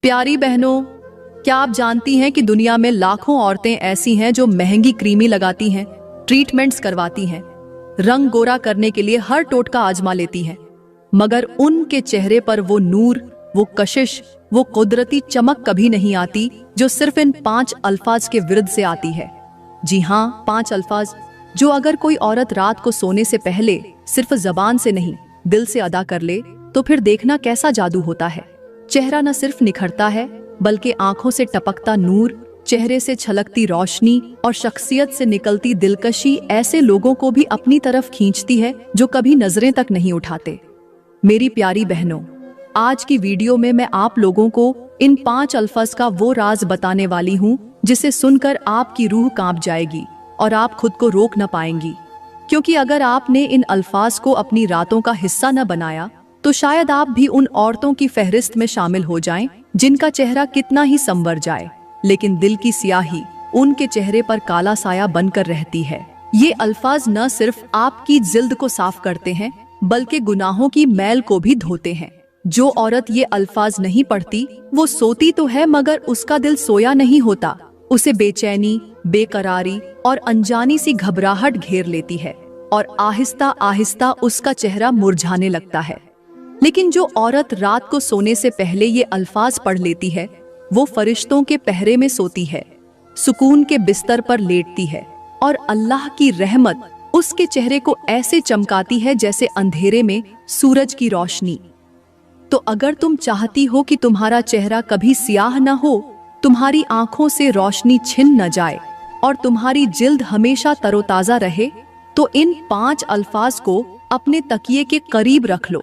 प्यारी बहनों, क्या आप जानती हैं कि दुनिया में लाखों औरतें ऐसी हैं जो महंगी क्रीमें लगाती हैं, ट्रीटमेंट्स करवाती हैं, रंग गोरा करने के लिए हर टोटका आजमा लेती हैं, मगर उनके चेहरे पर वो नूर, वो कशिश, वो कुदरती चमक कभी नहीं आती जो सिर्फ इन 5 अल्फाज के विरुद्ध से आती है। जी हाँ, 5 अल्फाज जो अगर कोई औरत रात को सोने से पहले सिर्फ जबान से नहीं दिल से अदा कर ले तो फिर देखना कैसा जादू होता है। चेहरा न सिर्फ निखरता है बल्कि आंखों से टपकता नूर, चेहरे से छलकती रोशनी और शख्सियत से निकलती दिलकशी ऐसे लोगों को भी अपनी तरफ खींचती है जो कभी नजरें तक नहीं उठाते। मेरी प्यारी बहनों, आज की वीडियो में मैं आप लोगों को इन 5 अल्फाज का वो राज बताने वाली हूँ जिसे सुनकर आपकी रूह कांप जाएगी और आप खुद को रोक न पाएंगी, क्योंकि अगर आपने इन अल्फाज को अपनी रातों का हिस्सा न बनाया तो शायद आप भी उन औरतों की फहरिस्त में शामिल हो जाएं जिनका चेहरा कितना ही संवर जाए लेकिन दिल की स्याही उनके चेहरे पर काला साया बनकर रहती है। ये अल्फाज न सिर्फ आपकी जिल्द को साफ करते हैं बल्कि गुनाहों की मैल को भी धोते हैं। जो औरत ये अल्फाज नहीं पढ़ती वो सोती तो है मगर उसका दिल सोया नहीं होता। उसे बेचैनी, बेकरारी और अनजानी सी घबराहट घेर लेती है और आहिस्ता आहिस्ता उसका चेहरा मुरझाने लगता है। लेकिन जो औरत रात को सोने से पहले ये अल्फाज पढ़ लेती है वो फरिश्तों के पहरे में सोती है, सुकून के बिस्तर पर लेटती है और अल्लाह की रहमत उसके चेहरे को ऐसे चमकाती है जैसे अंधेरे में सूरज की रोशनी। तो अगर तुम चाहती हो कि तुम्हारा चेहरा कभी स्याह न हो, तुम्हारी आंखों से रोशनी छिन न जाए और तुम्हारी जिल्द हमेशा तरोताजा रहे, तो इन 5 अल्फाज को अपने तकिए के करीब रख लो,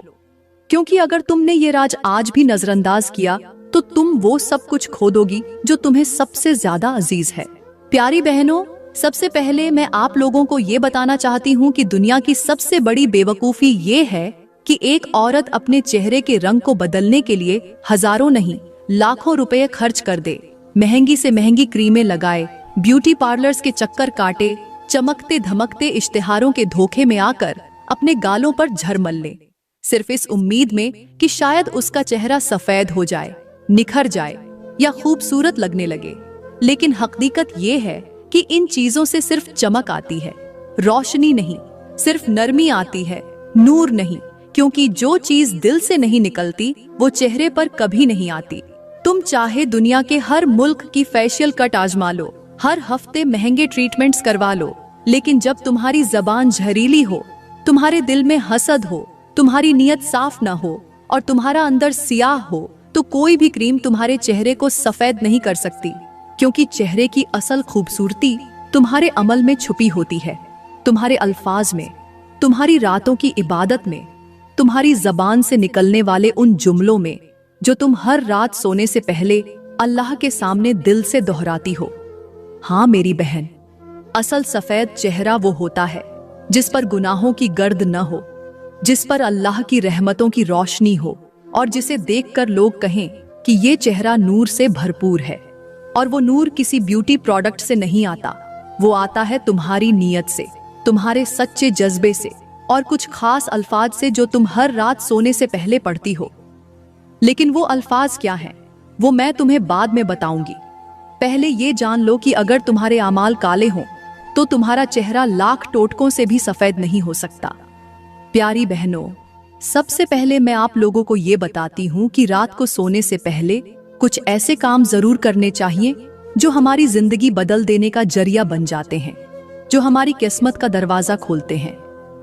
क्योंकि अगर तुमने ये राज आज भी नजरअंदाज किया तो तुम वो सब कुछ खो दोगी जो तुम्हें सबसे ज्यादा अजीज है। प्यारी बहनों, सबसे पहले मैं आप लोगों को ये बताना चाहती हूँ कि दुनिया की सबसे बड़ी बेवकूफी ये है कि एक औरत अपने चेहरे के रंग को बदलने के लिए हजारों नहीं लाखों रुपए खर्च कर दे, महंगी से महंगी क्रीमें लगाए, ब्यूटी पार्लर्स के चक्कर काटे, चमकते धमकते इश्तिहारों के धोखे में आकर अपने गालों पर झरमल ले, सिर्फ इस उम्मीद में कि शायद उसका चेहरा सफेद हो जाए, निखर जाए या खूबसूरत लगने लगे। लेकिन हकीकत ये है कि इन चीजों से सिर्फ चमक आती है, रोशनी नहीं, सिर्फ नरमी आती है, नूर नहीं, क्योंकि जो चीज दिल से नहीं निकलती वो चेहरे पर कभी नहीं आती। तुम चाहे दुनिया के हर मुल्क की फेशियल कट आजमा लो, हर हफ्ते महंगे ट्रीटमेंट्स करवा लो, लेकिन जब तुम्हारी जबान जहरीली हो, तुम्हारे दिल में हसद हो, तुम्हारी नीयत साफ ना हो और तुम्हारा अंदर सियाह हो, तो कोई भी क्रीम तुम्हारे चेहरे को सफेद नहीं कर सकती, क्योंकि चेहरे की असल खूबसूरती तुम्हारे अमल में छुपी होती है, तुम्हारे अल्फाज में, तुम्हारी रातों की इबादत में, तुम्हारी जबान से निकलने वाले उन जुमलों में जो तुम हर रात सोने से पहले अल्लाह के सामने दिल से दोहराती हो। हाँ मेरी बहन, असल सफेद चेहरा वो होता है जिस पर गुनाहों की गर्द न हो, जिस पर अल्लाह की रहमतों की रोशनी हो और जिसे देखकर लोग कहें कि ये चेहरा नूर से भरपूर है। और वो नूर किसी ब्यूटी प्रोडक्ट से नहीं आता, वो आता है तुम्हारी नीयत से, तुम्हारे सच्चे जज्बे से और कुछ खास अल्फाज से जो तुम हर रात सोने से पहले पढ़ती हो। लेकिन वो अल्फाज क्या हैं, वो मैं तुम्हें बाद में बताऊंगी। पहले ये जान लो कि अगर तुम्हारे आमाल काले हों तो तुम्हारा चेहरा लाख टोटकों से भी सफेद नहीं हो सकता। प्यारी बहनों, सबसे पहले मैं आप लोगों को ये बताती हूँ कि रात को सोने से पहले कुछ ऐसे काम जरूर करने चाहिए जो हमारी जिंदगी बदल देने का जरिया बन जाते हैं, जो हमारी किस्मत का दरवाजा खोलते हैं,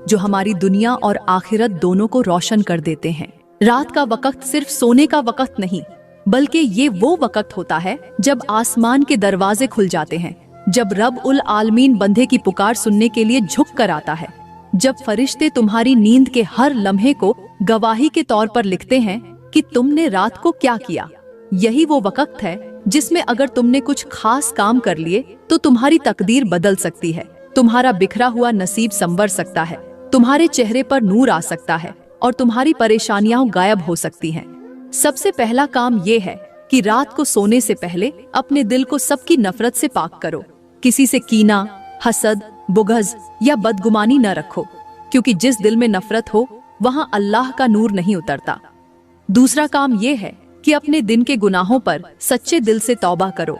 जो हमारी दुनिया और आखिरत दोनों को रोशन कर देते हैं। रात का वक्त सिर्फ सोने का वक्त नहीं, बल्कि ये वो वक्त होता है जब आसमान के दरवाजे खुल जाते हैं, जब रब उल आलमीन बंदे की पुकार सुनने के लिए झुक कर आता है, जब फरिश्ते तुम्हारी नींद के हर लम्हे को गवाही के तौर पर लिखते हैं कि तुमने रात को क्या किया। यही वो वक्त है जिसमें अगर तुमने कुछ खास काम कर लिए तो तुम्हारी तकदीर बदल सकती है, तुम्हारा बिखरा हुआ नसीब संवर सकता है, तुम्हारे चेहरे पर नूर आ सकता है और तुम्हारी परेशानियां गायब हो सकती हैं। सबसे पहला काम ये है कि रात को सोने से पहले अपने दिल को सबकी नफरत से पाक करो। किसी से कीना, हसद, बुग़्ज़ या बदगुमानी न रखो, क्योंकि जिस दिल में नफरत हो वहां अल्लाह का नूर नहीं उतरता। दूसरा काम ये है कि अपने दिन के गुनाहों पर सच्चे दिल से तौबा करो।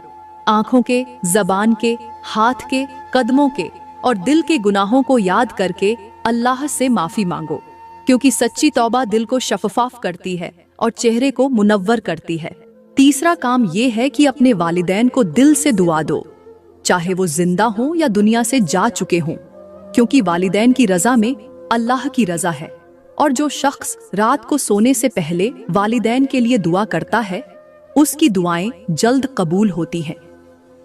आंखों के, जबान के, हाथ के, कदमों के और दिल के गुनाहों को याद करके अल्लाह से माफी मांगो, क्योंकि सच्ची तौबा दिल को शफाफ करती है और चेहरे को मुनव्वर करती है। तीसरा काम ये है कि अपने वालिदैन को दिल से दुआ दो, चाहे वो जिंदा हों या दुनिया से जा चुके हों, क्योंकि वालिदैन की रजा में अल्लाह की रजा है। और जो शख्स रात को सोने से पहले वालिदैन के लिए दुआ करता है, उसकी दुआएं जल्द कबूल होती हैं।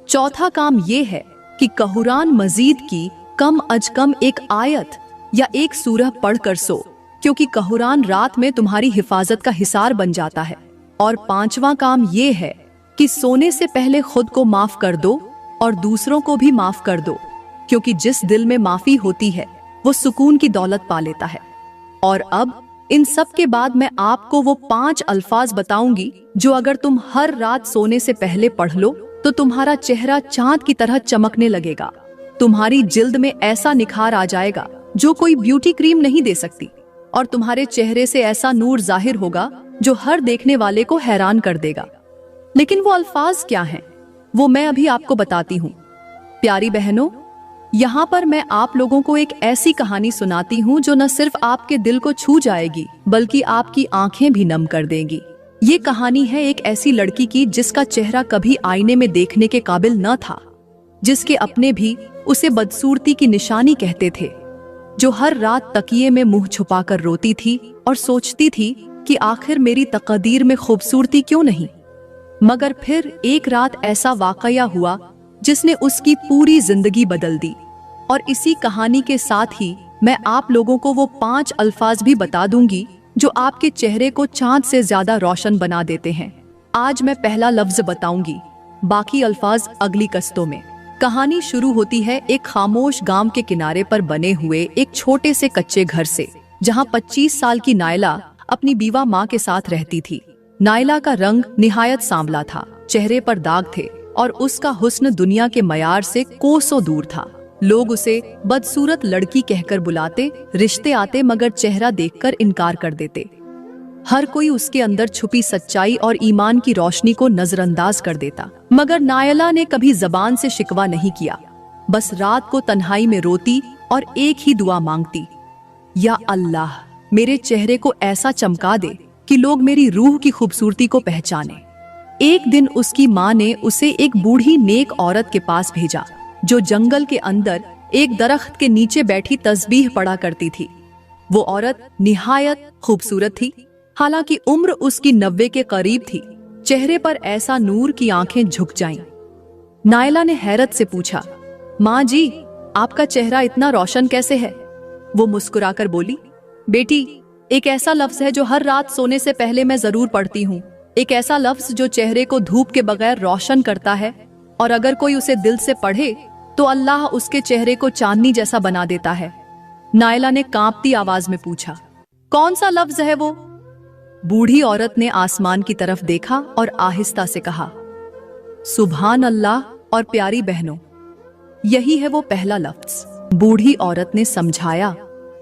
चौथा काम ये है कि कुरान मजीद की कम अज कम एक आयत या एक सूरह पढ़कर सो, क्योंकि कुरान रात में तुम्हारी हिफाजत का हिसार बन जाता है। और पांचवा काम ये है कि सोने से पहले खुद को माफ कर दो और दूसरों को भी माफ कर दो, क्योंकि जिस दिल में माफी होती है वो सुकून की दौलत पा लेता है। और अब इन सब के बाद मैं आपको वो 5 अल्फाज बताऊंगी जो अगर तुम हर रात सोने से पहले पढ़ लो तो तुम्हारा चेहरा चांद की तरह चमकने लगेगा। तुम्हारी जिल्द में ऐसा निखार आ जाएगा जो कोई ब्यूटी क्रीम नहीं दे सकती, और तुम्हारे चेहरे से ऐसा नूर जाहिर होगा जो हर देखने वाले को हैरान कर देगा। लेकिन वो अल्फाज क्या हैं, वो मैं अभी आपको बताती हूँ। प्यारी बहनों, यहाँ पर मैं आप लोगों को एक ऐसी कहानी सुनाती हूँ जो न सिर्फ आपके दिल को छू जाएगी बल्कि आपकी आंखें भी नम कर देगी। ये कहानी है एक ऐसी लड़की की जिसका चेहरा कभी आईने में देखने के काबिल न था, जिसके अपने भी उसे बदसूरती की निशानी कहते थे, जो हर रात तकिए में मुंह छुपाकर रोती थी और सोचती थी कि आखिर मेरी तकदीर में खूबसूरती क्यों नहीं। मगर फिर एक रात ऐसा वाकया हुआ जिसने उसकी पूरी जिंदगी बदल दी। और इसी कहानी के साथ ही मैं आप लोगों को वो 5 अल्फाज भी बता दूंगी जो आपके चेहरे को चांद से ज्यादा रोशन बना देते हैं। आज मैं पहला लफ्ज बताऊंगी, बाकी अल्फाज अगली कस्तों में। कहानी शुरू होती है एक खामोश गांव के किनारे पर बने हुए एक छोटे से कच्चे घर से, जहां 25 साल की नायला अपनी बीवा माँ के साथ रहती थी। नायला का रंग निहायत सांवला था, चेहरे पर दाग थे और उसका हुस्न दुनिया के मयार से कोसों दूर था। लोग उसे बदसूरत लड़की कहकर बुलाते, रिश्ते आते मगर चेहरा देखकर इनकार कर देते। हर कोई उसके अंदर छुपी सच्चाई और ईमान की रोशनी को नजरअंदाज कर देता। मगर नायला ने कभी जबान से शिकवा नहीं किया, बस रात को तन्हाई में रोती और एक ही दुआ मांगती, या अल्लाह मेरे चेहरे को ऐसा चमका दे कि लोग मेरी रूह की खूबसूरती को पहचाने। एक दिन उसकी माँ ने उसे एक बूढ़ी नेक औरत के पास भेजा, जो जंगल के अंदर एक दरख्त के नीचे बैठी तस्बीह पढ़ा करती थी। वो औरत निहायत खूबसूरत थी, हालांकि उम्र उसकी 90 के करीब थी। चेहरे पर ऐसा नूर की आंखें झुक जाईं। नायला ने हैरत से पूछा, माँ जी, आपका चेहरा इतना रोशन कैसे है? वो मुस्कुराकर बोली, बेटी, एक ऐसा लफ्ज है जो हर रात सोने से पहले मैं जरूर पढ़ती हूँ। एक ऐसा लफ्ज जो चेहरे को धूप के बगैर रोशन करता है, और अगर कोई उसे दिल से पढ़े तो अल्लाह उसके चेहरे को चांदनी जैसा बना देता है। नायला ने कांपती आवाज में पूछा, कौन सा लफ्ज है वो? बूढ़ी औरत ने आसमान की तरफ देखा और आहिस्ता से कहा, सुभान अल्लाह। और प्यारी बहनों, यही है वो पहला लफ्ज। बूढ़ी औरत ने समझाया,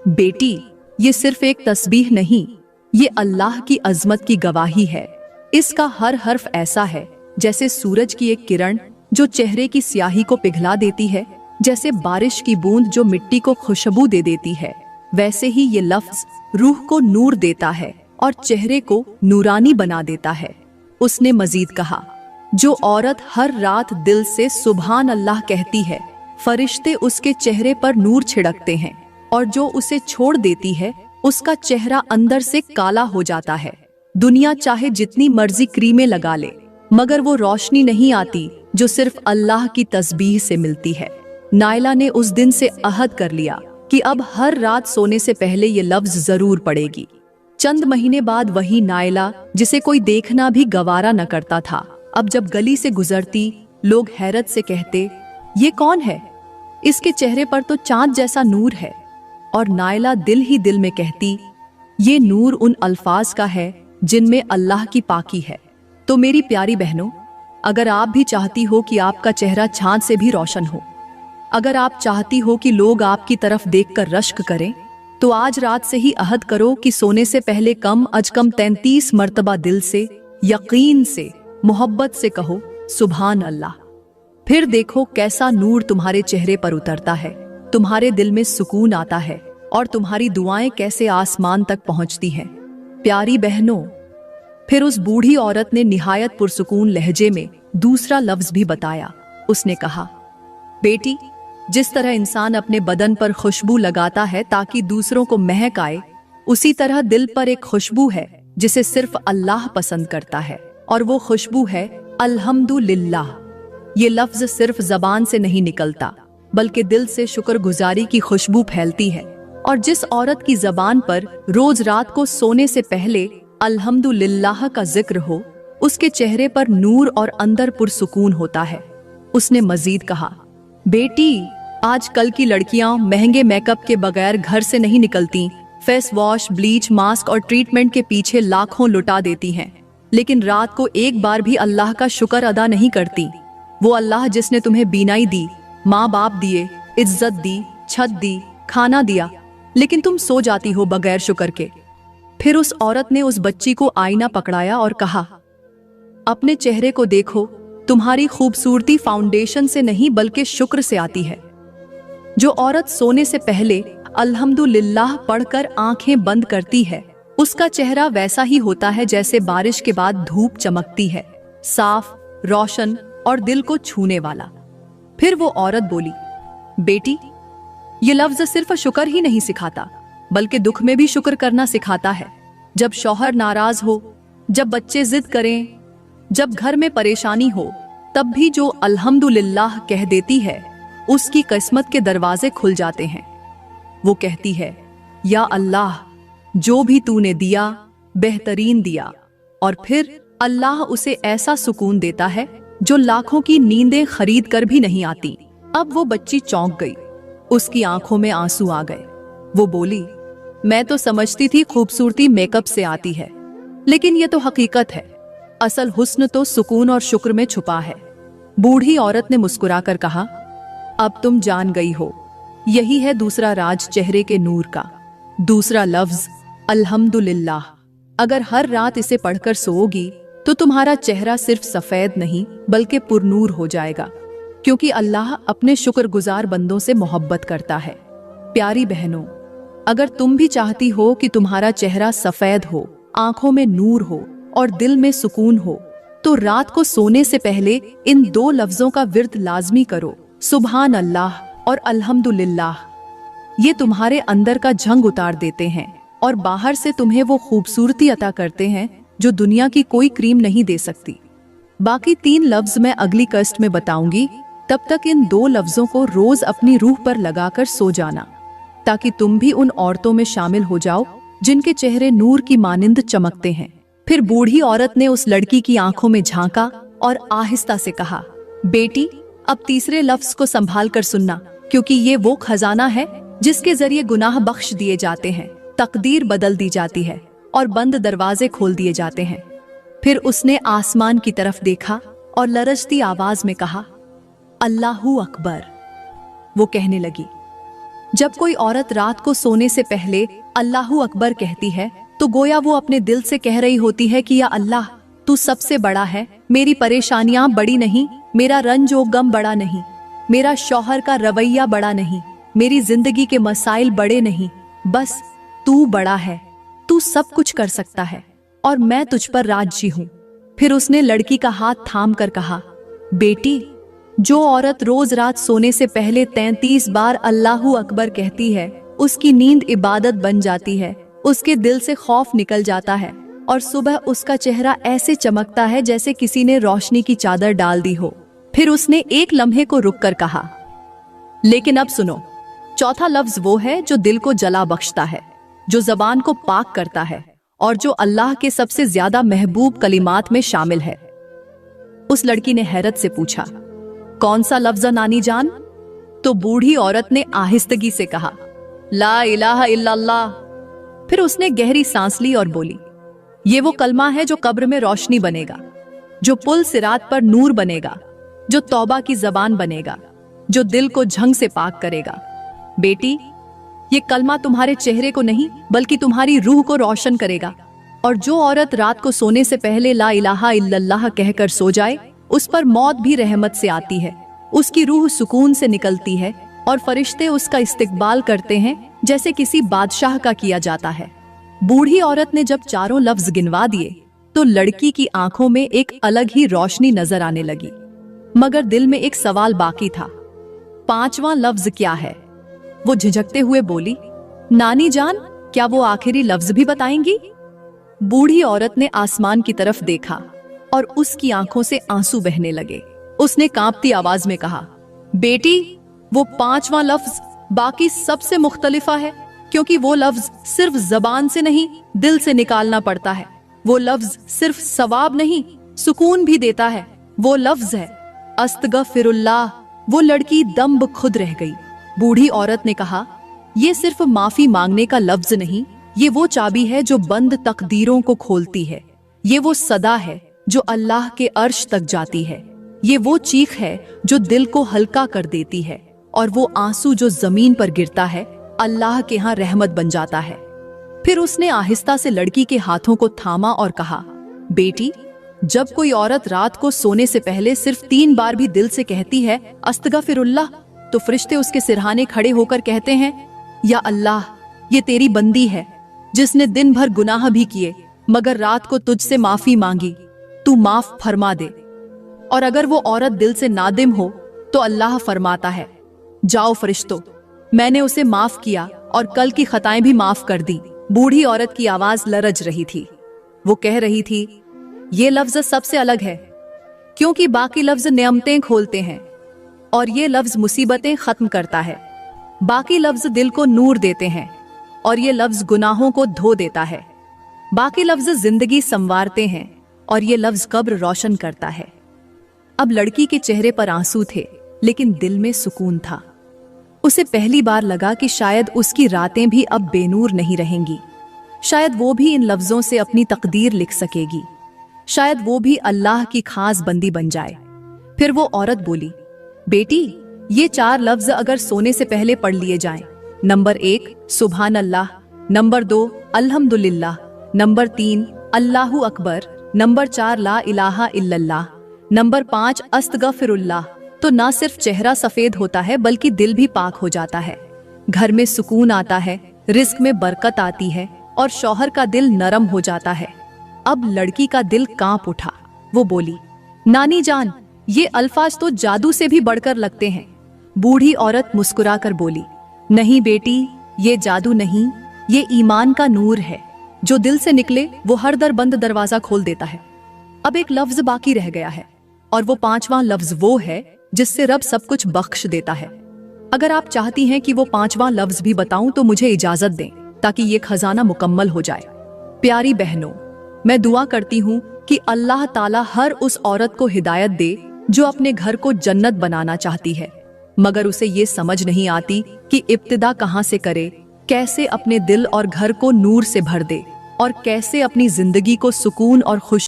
बेटी, ये सिर्फ एक तस्बीह नहीं, ये अल्लाह की अजमत की गवाही है। इसका हर हर्फ ऐसा है जैसे सूरज की एक किरण जो चेहरे की स्याही को पिघला देती है, जैसे बारिश की बूंद जो मिट्टी को खुशबू दे देती है, वैसे ही ये लफ्ज रूह को नूर देता है और चेहरे को नूरानी बना देता है। उसने मजीद कहा, जो औरत हर रात दिल से सुभान अल्लाह कहती है, फरिश्ते उसके चेहरे पर नूर छिड़कते हैं, और जो उसे छोड़ देती है उसका चेहरा अंदर से काला हो जाता है। दुनिया चाहे जितनी मर्जी क्रीमें लगा ले, मगर वो रोशनी नहीं आती जो सिर्फ अल्लाह की तस्बीह से मिलती है। नायला ने उस दिन से अहद कर लिया कि अब हर रात सोने से पहले ये लफ्ज जरूर पढ़ेगी। चंद महीने बाद वही नायला, जिसे कोई देखना भी गवारा न करता था, अब जब गली से गुजरती लोग हैरत से कहते, ये कौन है? इसके चेहरे पर तो चांद जैसा नूर है। और नायला दिल ही दिल में कहती, ये नूर उन अल्फाज का है जिनमें अल्लाह की पाकी है। तो मेरी प्यारी बहनों, अगर आप भी चाहती हो कि आपका चेहरा चांद से भी रोशन हो, अगर आप चाहती हो कि लोग आपकी तरफ देखकर रश्क करें, तो आज रात से ही अहद करो कि सोने से पहले कम अज कम 33 मर्तबा दिल से यकीन से, मोहब्बत से कहो सुभान अल्लाह। फिर देखो कैसा नूर तुम्हारे चेहरे पर उतरता है, तुम्हारे दिल में सुकून आता है और तुम्हारी दुआएं कैसे आसमान तक पहुंचती हैं। प्यारी बहनों, फिर उस बूढ़ी औरत ने निहायत पुरसुकून लहजे में दूसरा लफ्ज भी बताया। उसने कहा, बेटी, जिस तरह इंसान अपने बदन पर खुशबू लगाता है ताकि दूसरों को महक आए, उसी तरह दिल पर एक खुशबू है जिसे सिर्फ अल्लाह पसंद करता है, और वो खुशबू है अल्हम्दुलिल्लाह। ये लफ्ज सिर्फ जबान से नहीं निकलता, बल्कि दिल से शुक्रगुजारी की खुशबू फैलती है। और जिस औरत की जबान पर रोज रात को सोने से पहले अल्हम्दुलिल्लाह का जिक्र हो, उसके चेहरे पर नूर और अंदर पुरसुकून होता है। उसने मजीद कहा, बेटी, आज कल की लड़कियां महंगे मेकअप के बगैर घर से नहीं निकलती, फेस वॉश, ब्लीच, मास्क और ट्रीटमेंट के पीछे लाखों लुटा देती हैं, लेकिन रात को एक बार भी अल्लाह का शुक्र अदा नहीं करती। वो अल्लाह जिसने तुम्हें बीनाई दी, माँ बाप दिए, इज्जत दी, छत दी, खाना दिया, लेकिन तुम सो जाती हो बगैर शुक्र के। फिर उस औरत ने उस बच्ची को आईना पकड़ाया और कहा, अपने चेहरे को देखो, तुम्हारी खूबसूरती फाउंडेशन से नहीं बल्कि शुक्र से आती है। जो औरत सोने से पहले अल्हम्दुलिल्लाह पढ़कर आंखें बंद करती है, उसका चेहरा वैसा ही होता है जैसे बारिश के बाद धूप चमकती है, साफ, रोशन और दिल को छूने वाला। फिर वो औरत बोली, बेटी, ये लफ्ज सिर्फ शुक्र ही नहीं सिखाता, बल्कि दुख में भी शुक्र करना सिखाता है। जब शौहर नाराज हो, जब बच्चे जिद करें, जब घर में परेशानी हो, तब भी जो अल्हम्दुलिल्लाह कह देती है, उसकी किस्मत के दरवाजे खुल जाते हैं। वो कहती है, या अल्लाह, जो भी तूने दिया बेहतरीन दिया। और फिर अल्लाह उसे ऐसा सुकून देता है जो लाखों की नींदें खरीद कर भी नहीं आती। अब वो बच्ची चौंक गई, उसकी आंखों में आंसू आ गए। वो बोली, मैं तो समझती थी खूबसूरती मेकअप से आती है, लेकिन ये तो हकीकत है। असल हुस्न तो सुकून और शुक्र में छुपा है। बूढ़ी औरत ने मुस्कुराकर कहा, अब तुम जान गई हो, यही है दूसरा राज चेहरे के नूर का, दूसरा लफ्ज अल्हम्दुलिल्लाह। अगर हर रात इसे पढ़कर सोओगी तो तुम्हारा चेहरा सिर्फ सफेद नहीं बल्कि पुरनूर हो जाएगा, क्योंकि अल्लाह अपने शुक्रगुजार बंदों से मोहब्बत करता है। प्यारी बहनों, अगर तुम भी चाहती हो कि तुम्हारा चेहरा सफेद हो, आंखों में नूर हो और दिल में सुकून हो, तो रात को सोने से पहले इन दो लफ्जों का विर्द लाजमी करो, सुभान अल्लाह और अल्हम्दुलिल्लाह। ये तुम्हारे अंदर का झंग उतार देते हैं और बाहर से तुम्हें वो खूबसूरती अता करते हैं जो दुनिया की कोई क्रीम नहीं दे सकती। बाकी 3 लफ्ज मैं अगली कस्ट में बताऊंगी। तब तक इन 2 लफ्जों को रोज अपनी रूह पर लगाकर सो जाना, ताकि तुम भी उन औरतों में शामिल हो जाओ जिनके चेहरे नूर की मानिंद चमकते हैं। फिर बूढ़ी औरत ने उस लड़की की आंखों में झांका और आहिस्ता से कहा, बेटी, अब तीसरे लफ्ज को संभाल कर सुनना, क्योंकि ये वो खजाना है जिसके जरिए गुनाह बख्श दिए जाते हैं, तकदीर बदल दी जाती है और बंद दरवाजे खोल दिए जाते हैं। फिर उसने आसमान की तरफ देखा और लरजती आवाज में कहा, अल्लाहू अकबर। वो कहने लगी, जब कोई औरत रात को सोने से पहले अल्लाहू अकबर कहती है तो गोया वो अपने दिल से कह रही होती है कि या अल्लाह, तू सबसे बड़ा है, मेरी परेशानियां बड़ी नहीं, मेरा रंज और गम बड़ा नहीं, मेरा शौहर का रवैया बड़ा नहीं, मेरी जिंदगी के मसाइल बड़े नहीं, बस तू बड़ा है, तू सब कुछ कर सकता है और मैं तुझ पर राजी हूँ। फिर उसने लड़की का हाथ थाम कर कहा, बेटी, जो औरत रोज रात सोने से पहले 33 बार अल्लाहू अकबर कहती है, उसकी नींद इबादत बन जाती है, उसके दिल से खौफ निकल जाता है और सुबह उसका चेहरा ऐसे चमकता है जैसे किसी ने रोशनी की चादर डाल दी हो। फिर उसने एक लम्हे को रुक कर कहा, लेकिन अब सुनो, चौथा लफ्ज वो है जो दिल को जला बख्शता है, जो जबान को पाक करता है और जो अल्लाह के सबसे ज्यादा महबूब कलिमात में शामिल है। उस लड़की ने हैरत से पूछा, कौन सा लफ्ज नानी जान? तो बूढ़ी औरत ने आहिस्तगी से कहा, ला इलाहा इल्लल्लाह। फिर उसने गहरी सांस ली और बोली, ये वो कलमा है जो कब्र में रोशनी बनेगा, जो पुल सिरात पर नूर बनेगा, जो तौबा की जबान बनेगा, जो दिल को झंग से पाक करेगा। बेटी, ये कलमा तुम्हारे चेहरे को नहीं बल्कि तुम्हारी रूह को रोशन करेगा। और जो औरत रात को सोने से पहले ला इलाहा इल्लल्लाह कहकर सो जाए, उस पर मौत भी रहमत से आती है, उसकी रूह सुकून से निकलती है और फरिश्ते उसका इस्तकबाल करते हैं जैसे किसी बादशाह का किया जाता है। बूढ़ी औरत ने जब चारों लफ्ज गिनवा दिए तो लड़की की आंखों में एक अलग ही रोशनी नजर आने लगी, मगर दिल में एक सवाल बाकी था। 5वां लफ्ज क्या है? वो झिझकते हुए बोली, नानी जान, क्या वो आखिरी लफ्ज भी बताएंगी? बूढ़ी औरत ने आसमान की तरफ देखा और उसकी आंखों से आंसू बहने लगे। उसने कांपती आवाज में कहा, बेटी, वो 5वां लफ्ज बाकी सबसे मुख्तलिफा है, क्योंकि वो लफ्ज सिर्फ जबान से नहीं, दिल से निकालना पड़ता है। वो लफ्ज सिर्फ सवाब नहीं, सुकून भी देता है। वो लफ्ज है अस्तगफिरुल्लाह। वो लड़की दम खुद रह गई। बूढ़ी औरत ने कहा, ये सिर्फ माफी मांगने का लफ्ज नहीं, ये वो चाबी है जो बंद तकदीरों को खोलती है। ये वो सदा है जो अल्लाह के अर्श तक जाती है। ये वो चीख है जो दिल को हल्का कर देती है, और वो आंसू जो जमीन पर गिरता है अल्लाह के यहाँ रहमत बन जाता है। फिर उसने आहिस्ता से लड़की के हाथों को थामा और कहा, बेटी, जब कोई औरत रात को सोने से पहले सिर्फ 3 बार भी दिल से कहती है अस्तगफिरुल्लाह, तो फरिश्ते उसके सिरहाने खड़े होकर कहते हैं, या अल्लाह, ये तेरी बंदी है जिसने दिन भर गुनाह भी किए मगर रात को तुझसे माफी मांगी, तू माफ फरमा दे। और अगर वो औरत दिल से नादिम हो तो अल्लाह फरमाता है, जाओ फरिश्तों, मैंने उसे माफ किया और कल की खताएं भी माफ कर दी। बूढ़ी औरत की आवाज लरज रही थी। वो कह रही थी, ये लफ्ज सबसे अलग है, क्योंकि बाकी लफ्ज नेमतें खोलते हैं और ये लफ्ज मुसीबतें खत्म करता है। बाकी लफ्ज दिल को नूर देते हैं और ये लफ्ज गुनाहों को धो देता है। बाकी लफ्ज जिंदगी संवारते हैं और ये लफ्ज कब्र रोशन करता है। अब लड़की के चेहरे पर आंसू थे, लेकिन दिल में सुकून था। उसे पहली बार लगा कि शायद उसकी रातें भी अब बेनूर नहीं रहेंगी। शायद वो भी इन लफ्जों से अपनी तकदीर लिख सकेगी। शायद वो भी अल्लाह की खास बंदी बन जाए। फिर वो औरत बोली, बेटी, ये 4 लफ्ज अगर सोने से पहले पढ़ लिए जाएं, नंबर 1 सुभान अल्लाह, नंबर 2 अल्हम्दुलिल्लाह, नंबर 3 अल्लाहु अकबर, नंबर 4 ला इलाहा इल्लल्लाह, नंबर 5 अस्तगफिरुल्लाह, तो ना सिर्फ चेहरा सफेद होता है बल्कि दिल भी पाक हो जाता है। घर में सुकून आता है, रिस्क में बरकत आती है और शौहर का दिल नरम हो जाता है। अब लड़की का दिल कांप उठा। वो बोली, नानी जान, ये अल्फाज तो जादू से भी बढ़कर लगते हैं। बूढ़ी औरत मुस्कुराकर बोली, नहीं बेटी, ये जादू नहीं, ये ईमान का नूर है। जो दिल से निकले वो हर दर बंद दरवाजा खोल देता है। अब एक लफ्ज बाकी रह गया है, और वो 5वां लफ्ज वो है जिससे रब सब कुछ बख्श देता है। अगर आप चाहती हैं कि वो 5वां लफ्ज भी बताऊं तो मुझे इजाजत दें, ताकि ये खजाना मुकम्मल हो जाए। प्यारी बहनों, मैं दुआ करती हूँ कि अल्लाह ताला हर उस औरत को हिदायत दे जो अपने घर को जन्नत बनाना चाहती है, मगर उसे ये समझ नहीं आती कि इब्तिदा कहाँ से करे, कैसे अपने दिल और घर को नूर से भर दे और कैसे अपनी जिंदगी को सुकून और खुश